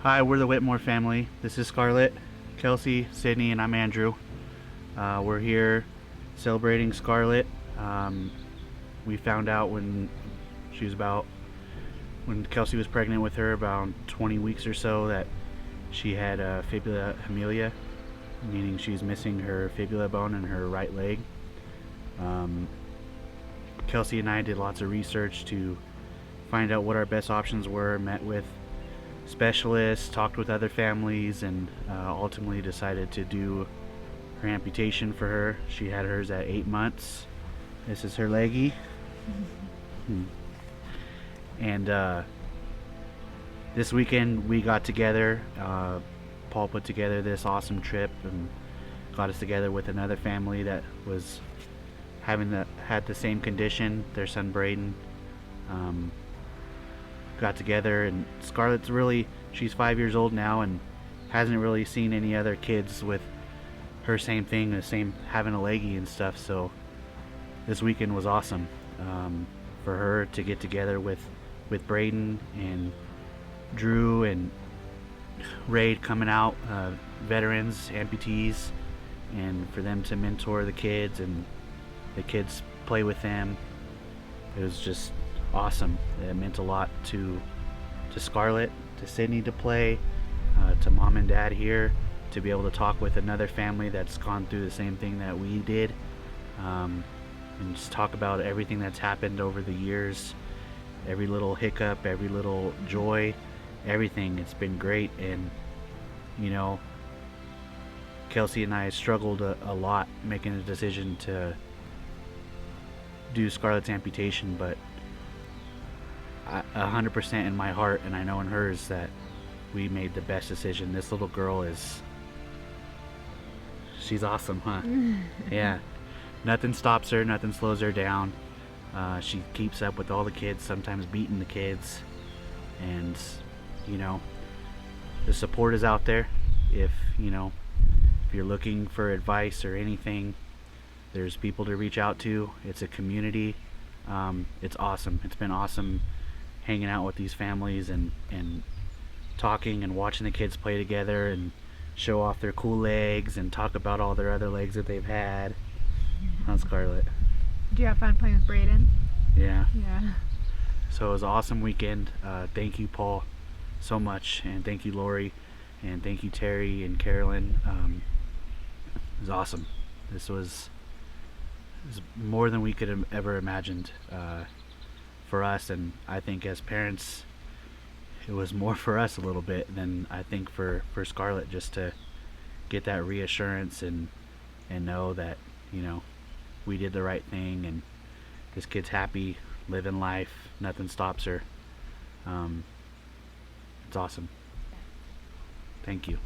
Hi, we're the Whitmore family. This is Scarlett, Kelsey, Sydney, and I'm Andrew. We're here celebrating Scarlett. Um, we found out she was about, when Kelsey was pregnant with her, about 20 weeks or so, that she had fibula humilia, meaning she's missing her fibula bone in her right leg. Um, Kelsey and I did lots of research to find out what our best options were, met with specialists, talked with other families, and ultimately decided to do her amputation for her. She had hers at 8 months. This is her leggy. And this weekend we got together. Paul put together this awesome trip and got us together with another family that was had the same condition. Their son Braden got together, and Scarlett's she's 5 years old now and hasn't really seen any other kids with her same thing, the same having a leggy and stuff. So this weekend was awesome for her to get together with Braden and Drew and Raid coming out, veterans, amputees, and for them to mentor the kids and the kids play with them. It was just awesome. It meant a lot to Scarlett, to Sydney to play, to mom and dad here, to be able to talk with another family that's gone through the same thing that we did, and just talk about everything that's happened over the years, every little hiccup, every little joy, everything. It's been great. And Kelsey and I struggled a lot making a decision to do Scarlett's amputation, but 100% in my heart, and I know in hers, that we made the best decision. This little girl she's awesome, huh? Yeah, nothing stops her, nothing slows her down. She keeps up with all the kids, sometimes beating the kids, and the support is out there. If you're looking for advice or anything, there's people to reach out to. It's a community. It's awesome. It's been awesome hanging out with these families and talking and watching the kids play together and show off their cool legs and talk about all their other legs that they've had. Huh, Scarlett? Do you have fun playing with Braden? Yeah. Yeah. So it was an awesome weekend. Thank you, Paul, so much, and thank you, Lori, and thank you, Terry and Carolyn. It was awesome. This was more than we could have ever imagined for us, and I think as parents it was more for us a little bit than I think for Scarlett, just to get that reassurance and know that we did the right thing, and this kid's happy, living life, nothing stops her. It's awesome. Thank you.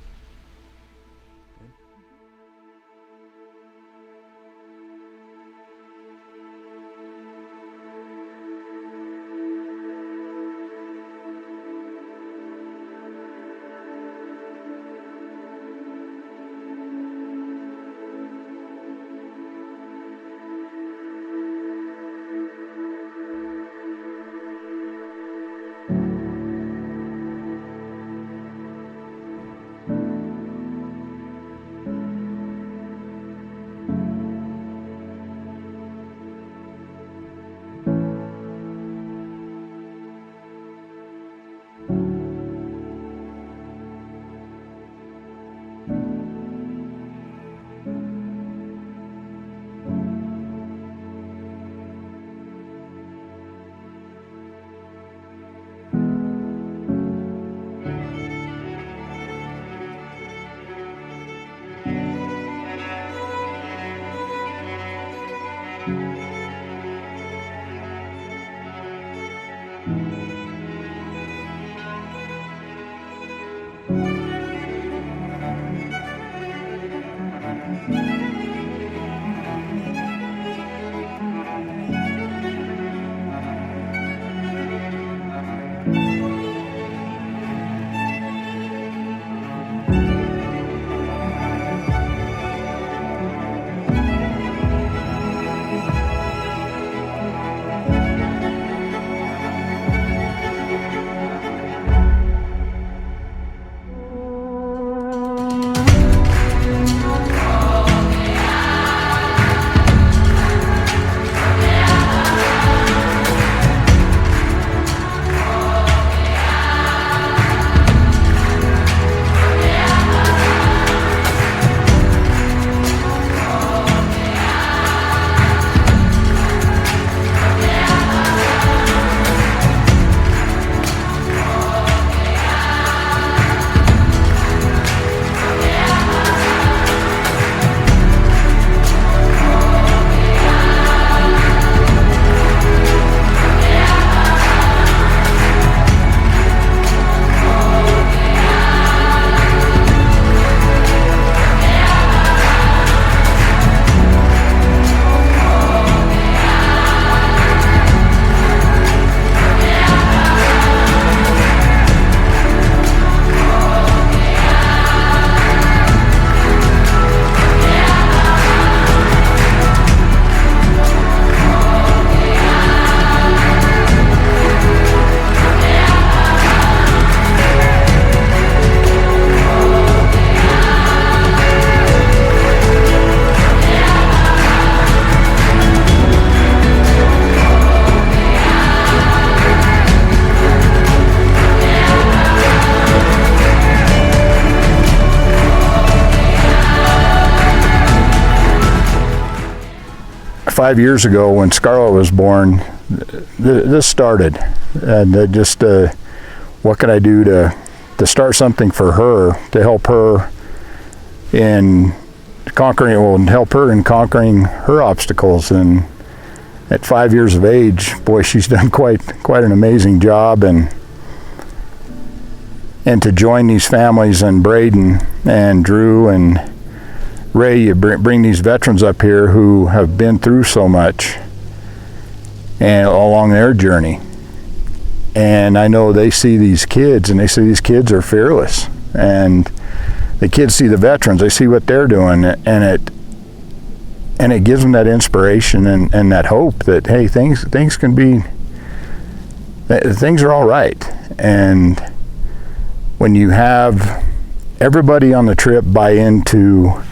5 years ago when Scarlett was born, this started. And just what can I do to start something for her, to help her in conquering her obstacles. And at 5 years of age, boy, she's done quite an amazing job. And to join these families, and Braden and Drew and Ray, you bring these veterans up here who have been through so much and along their journey. And I know they see these kids, and they see these kids are fearless. And the kids see the veterans, they see what they're doing, and it gives them that inspiration and that hope that, hey, things can be, things are all right. And when you have everybody on the trip buy into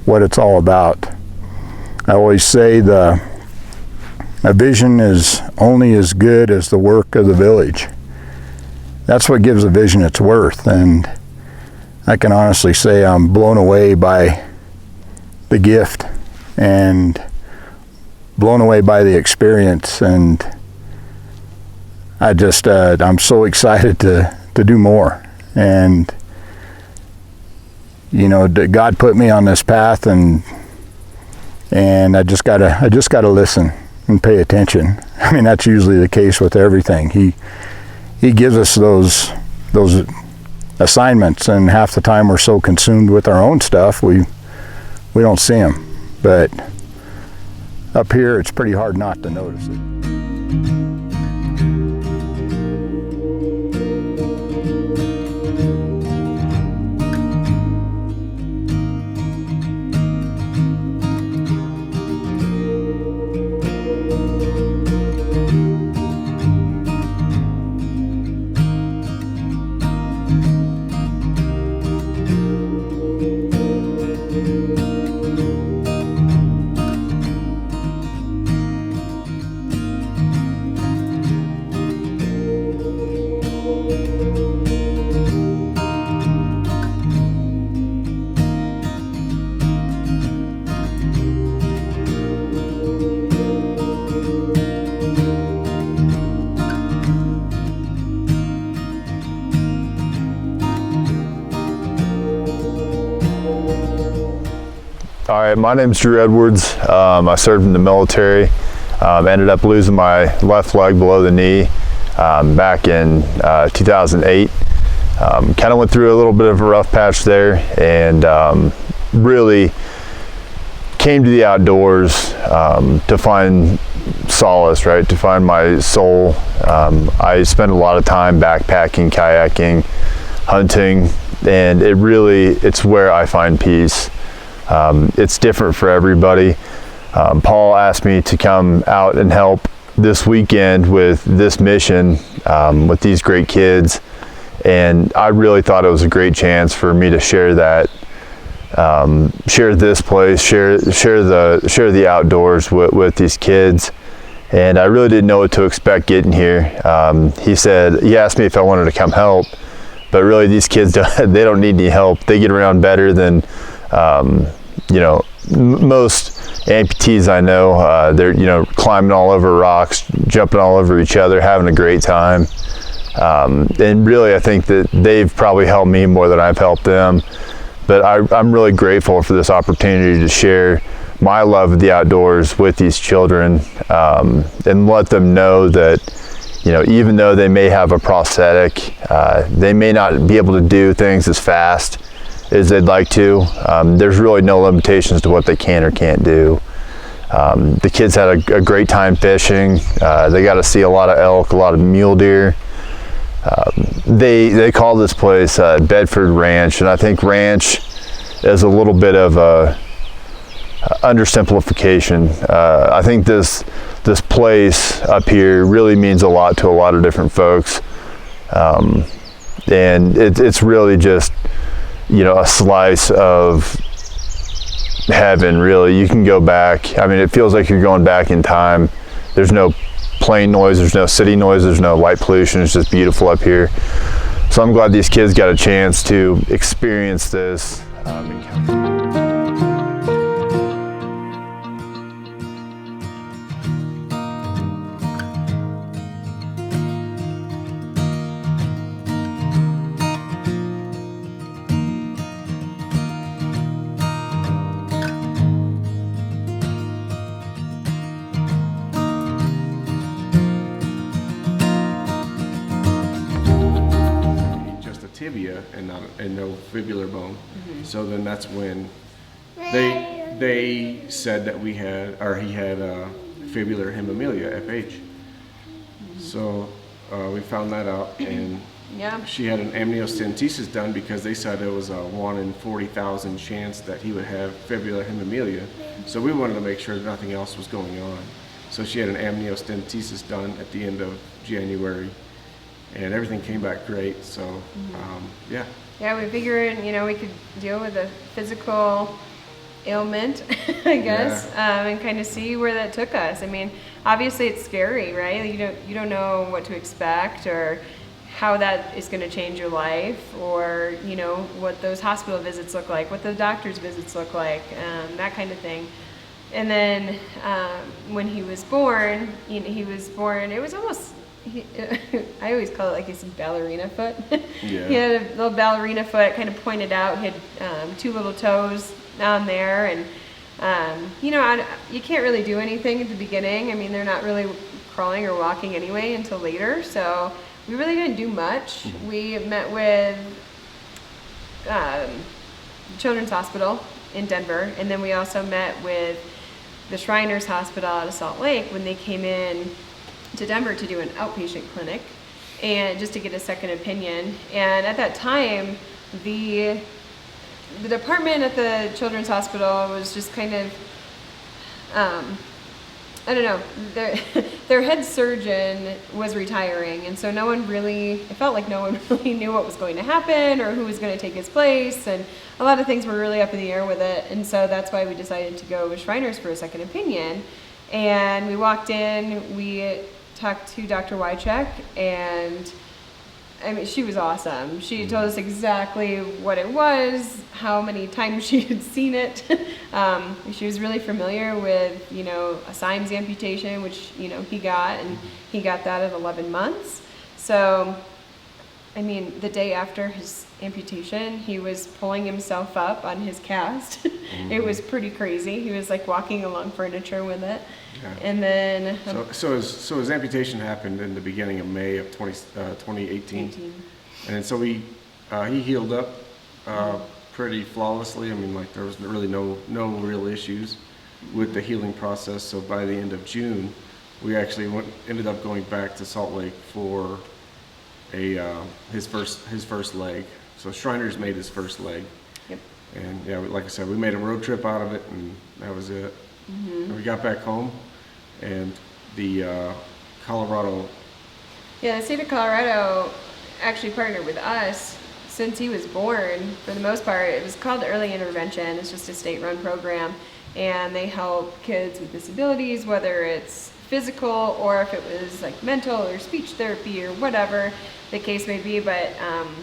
what it's all about, I always say a vision is only as good as the work of the village. That's what gives a vision its worth. And I can honestly say I'm blown away by the gift and blown away by the experience. And I just, I'm so excited to do more. And, you know, God put me on this path, and I just gotta listen and pay attention. I mean, that's usually the case with everything. He gives us those assignments, and half the time we're so consumed with our own stuff we don't see them. But up here, it's pretty hard not to notice it. All right, my name's Drew Edwards. I served in the military. Ended up losing my left leg below the knee back in 2008. Kind of went through a little bit of a rough patch there, and really came to the outdoors to find solace, right? To find my soul. I spent a lot of time backpacking, kayaking, hunting, and it's where I find peace. It's different for everybody. Paul asked me to come out and help this weekend with this mission with these great kids, and I really thought it was a great chance for me to share that, share this place, share the outdoors with these kids. And I really didn't know what to expect getting here. He asked me if I wanted to come help, but really these kids they don't need any help. They get around better than most amputees I know. They're climbing all over rocks, jumping all over each other, having a great time. And really I think that they've probably helped me more than I've helped them. But I'm really grateful for this opportunity to share my love of the outdoors with these children, and let them know that, even though they may have a prosthetic, they may not be able to do things as fast as they'd like to. There's really no limitations to what they can or can't do. The kids had a great time fishing. They got to see a lot of elk, a lot of mule deer. They call this place Bedford Ranch, and I think ranch is a little bit of a undersimplification. I think this place up here really means a lot to a lot of different folks, and it's really just a slice of heaven, really. You can go back. I mean, it feels like you're going back in time. There's no plane noise, there's no city noise, there's no light pollution. It's just beautiful up here. So I'm glad these kids got a chance to experience this. and no fibular bone. So then that's when they said that he had fibular hemimelia, FH. So we found that out, and she had an amniocentesis done because they said it was a 1 in 40,000 chance that he would have fibular hemimelia. So we wanted to make sure that nothing else was going on. So she had an amniocentesis done at the end of January, and everything came back great. So yeah. Yeah, we figured, we could deal with a physical ailment, I guess, and kind of see where that took us. I mean, obviously it's scary, right? You don't know what to expect or how that is going to change your life, or what those hospital visits look like, what the doctor's visits look like, that kind of thing. And then when he was born, it was almost, I always call it like his ballerina foot. Yeah. He had a little ballerina foot, kind of pointed out. He had 2 little toes down there, and you can't really do anything at the beginning. I mean, they're not really crawling or walking anyway until later, so we really didn't do much. We met with Children's Hospital in Denver, and then we also met with the Shriners Hospital out of Salt Lake when they came in to Denver to do an outpatient clinic, and just to get a second opinion. And at that time, the department at the Children's Hospital was just kind of, I don't know, their head surgeon was retiring, and so it felt like no one really knew what was going to happen or who was going to take his place, and a lot of things were really up in the air with it. And so that's why we decided to go with Shriners for a second opinion. And we walked in, we talked to Dr. Wycheck, and I mean, she was awesome. She told us exactly what it was, how many times she had seen it. She was really familiar with, a Symes amputation, which, he got, and he got that at 11 months. So, I mean, the day after his amputation, he was pulling himself up on his cast. It was pretty crazy. He was like walking along furniture with it. Yeah. And then so his amputation happened in the beginning of May of 2018. And then so he healed up pretty flawlessly. I mean, like, there was really no real issues with the healing process. So by the end of June, we actually ended up going back to Salt Lake for his first leg. So Shriners made his first leg. Yep. And yeah, like I said, we made a road trip out of it, and that was it. And we got back home, and the Colorado. Yeah, the state of Colorado actually partnered with us since he was born. For the most part, it was called early intervention. It's just a state-run program, and they help kids with disabilities, whether it's physical or if it was like mental or speech therapy or whatever the case may be. But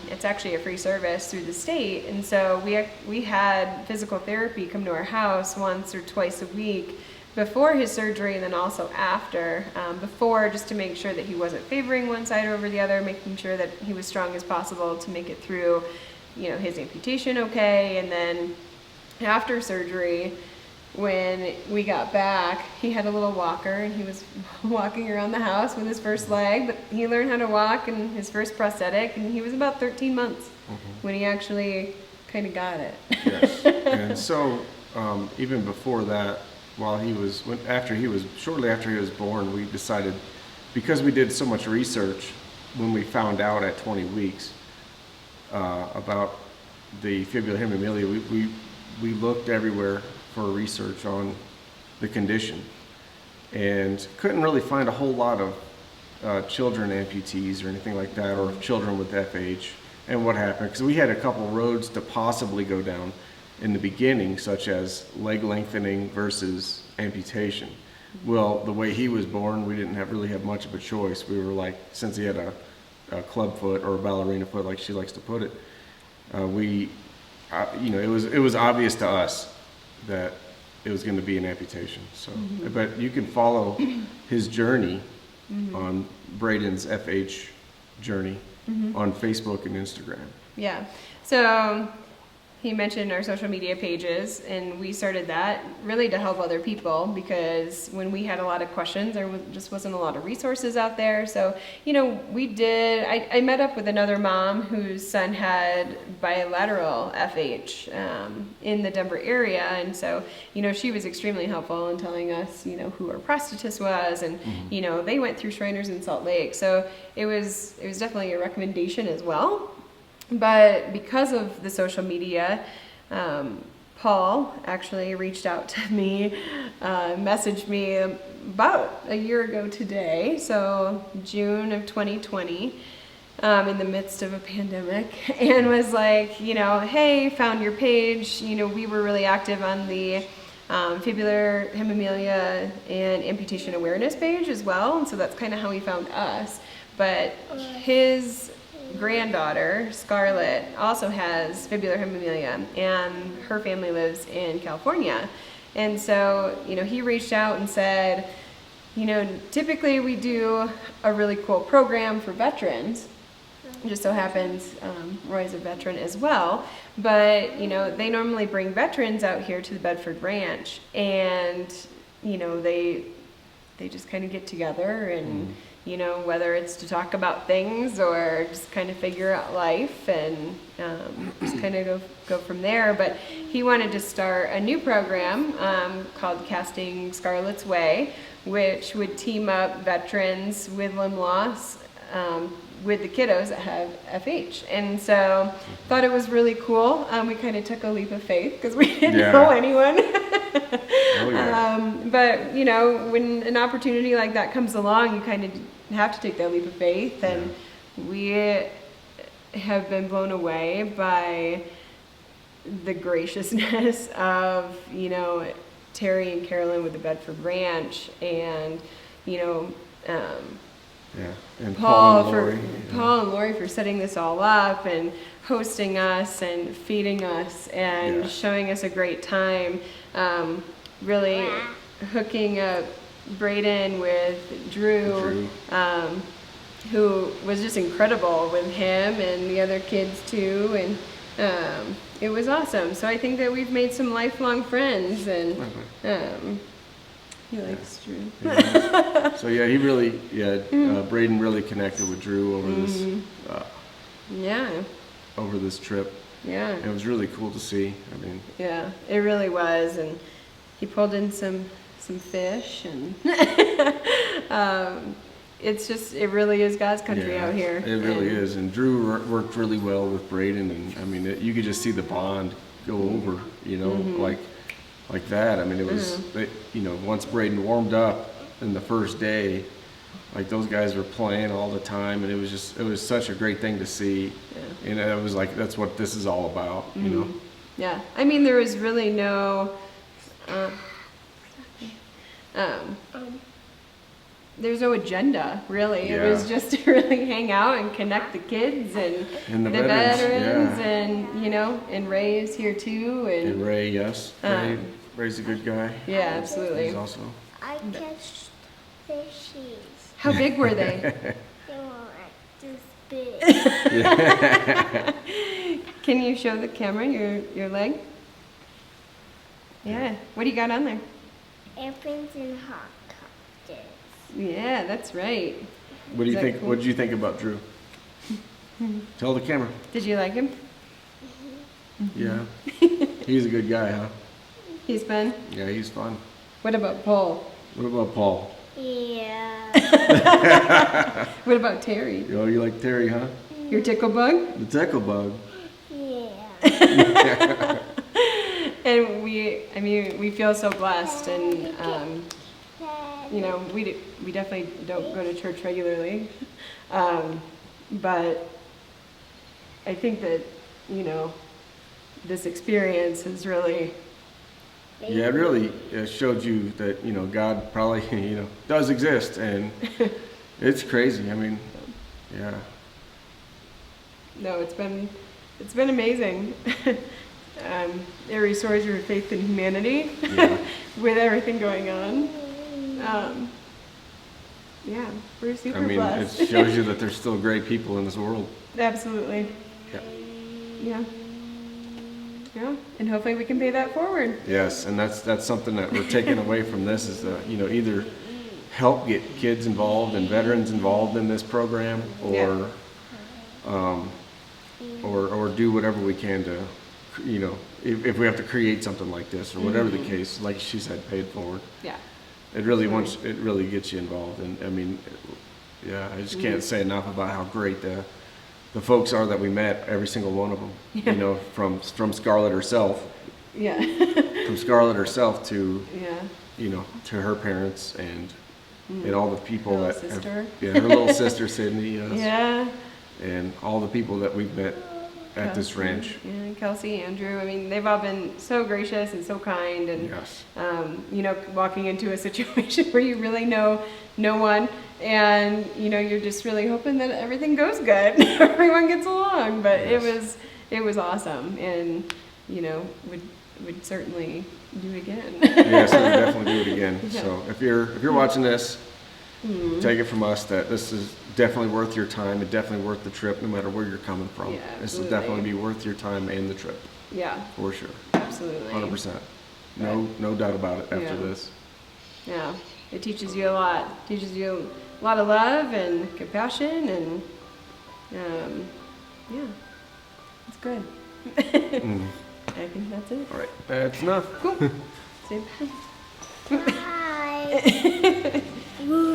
it's actually a free service through the state, and so we had physical therapy come to our house once or twice a week before his surgery, and then also after. Before, just to make sure that he wasn't favoring one side over the other, making sure that he was strong as possible to make it through, his amputation okay. And then after surgery, when we got back, he had a little walker, and he was walking around the house with his first leg, but he learned how to walk in his first prosthetic, and he was about 13 months when he actually kind of got it. Yes. And so even before that, shortly after he was born, we decided, because we did so much research when we found out at 20 weeks about the fibular hemimelia, we looked everywhere for research on the condition, and couldn't really find a whole lot of children amputees or anything like that, or children with FH, and what happened, because we had a couple roads to possibly go down in the beginning, such as leg lengthening versus amputation. Well, the way he was born, we didn't really have much of a choice. We were like, since he had a club foot or a ballerina foot, like she likes to put it, it was obvious to us that it was going to be an amputation. So, but you can follow his journey on Braden's FH journey on Facebook and Instagram. Yeah. So he mentioned our social media pages, and we started that really to help other people, because when we had a lot of questions, just wasn't a lot of resources out there. So, you know, I met up with another mom whose son had bilateral FH in the Denver area, and so, you know, she was extremely helpful in telling us, you know, who our prosthetist was, and, you know, they went through Shriners in Salt Lake. So it was definitely a recommendation as well. But because of the social media, Paul actually reached out to me, messaged me about a year ago today, so June of 2020, in the midst of a pandemic, and was like, you know, hey, found your page. You know, we were really active on the fibular hemimelia and amputation awareness page as well, and so that's kind of how he found us. But his granddaughter, Scarlett, also has fibular hemimelia, and her family lives in California. And so, you know, he reached out and said, you know, typically we do a really cool program for veterans. It just so happens Roy's a veteran as well, but, you know, they normally bring veterans out here to the Bedford Ranch, and, you know, they just kind of get together and you know, whether it's to talk about things or just kind of figure out life, and just kind of go from there. But he wanted to start a new program called Casting Scarletts Way, which would team up veterans with limb loss with the kiddos that have FH. And so thought it was really cool. We kind of took a leap of faith because we didn't know anyone. Oh, yeah. But, you know, when an opportunity like that comes along, you kind of have to take that leap of faith. And we have been blown away by the graciousness of, you know, Terry and Carolyn with the Bedford Ranch, and, you know, And Paul and Lori for setting this all up and hosting us and feeding us and showing us a great time. Really hooking up Braden with Drew. Who was just incredible with him and the other kids too, and it was awesome. So I think that we've made some lifelong friends, and he likes Drew. Yeah. So yeah, he really, Braden really connected with Drew over this, over this trip. Yeah. It was really cool to see. I mean. Yeah, it really was, and he pulled in some fish, and it's just, it really is God's country out here. It really is, and Drew worked really well with Braden, and I mean, you could just see the bond go over, you know, like that. I mean, it was, you know, once Braden warmed up in the first day, like those guys were playing all the time, and it was such a great thing to see. And it was like, that's what this is all about, you know? Yeah, I mean, there was really no, there's no agenda, really. It was just to really hang out and connect the kids and the veterans, and, you know, and Ray is here too. And Ray, yes. Ray's a good guy. Yeah, absolutely. He's also. I catch fishies. How big were they? They were like this big. Can you show the camera your leg? Yeah. What do you got on there? Airplanes and helicopters. Yeah, that's right. What do you think? Cool? What did you think about Drew? Tell the camera. Did you like him? Yeah. He's a good guy, huh? He's fun? Yeah, he's fun. What about Paul? What about Paul? Yeah. What about Terry? Oh, you like Terry, huh? Your tickle bug? The tickle bug. Yeah. And we feel so blessed, and you know, we definitely don't go to church regularly, but I think that, you know, this experience has really. Yeah, it really showed you that, you know, God probably, you know, does exist, and it's crazy. I mean, yeah. No, it's been amazing. It restores your faith in humanity with everything going on. Yeah, we're super blessed. It shows you that there's still great people in this world. Absolutely. Yeah. Yeah. Yeah, and hopefully we can pay that forward. Yes, and that's something that we're taking away from this is either help get kids involved and veterans involved in this program, or or do whatever we can to, if we have to create something like this or whatever the case, like she said, pay it forward. Yeah. It really gets you involved, and I mean, yeah, I just can't say enough about how great the folks are that we met, every single one of them. Yeah. From Scarlett herself. Yeah. From Scarlett herself to Yeah. to her parents and all the people Her that little sister. her little sister Sydney, yes, Yeah. and all the people that we've met at this ranch. Yeah, Kelsey, Andrew. I mean, they've all been so gracious and so kind, and Yes. walking into a situation where you really know no one, and you're just really hoping that everything goes good, everyone gets along. But Yes. it was awesome, and would certainly do it again. Yes, we'll definitely do it again. Yeah. So if you're watching this, take it from us that this is definitely worth your time and definitely worth the trip, no matter where you're coming from. Yeah, This will absolutely. definitely be worth your time and the trip, Yeah, for sure. absolutely. 100%. No doubt about it after Yeah. this. Yeah, it teaches you a lot. Teaches you a lot of love and compassion, and yeah, it's good. I think that's it. All right, that's enough. Cool. Say bye. Bye. Woo.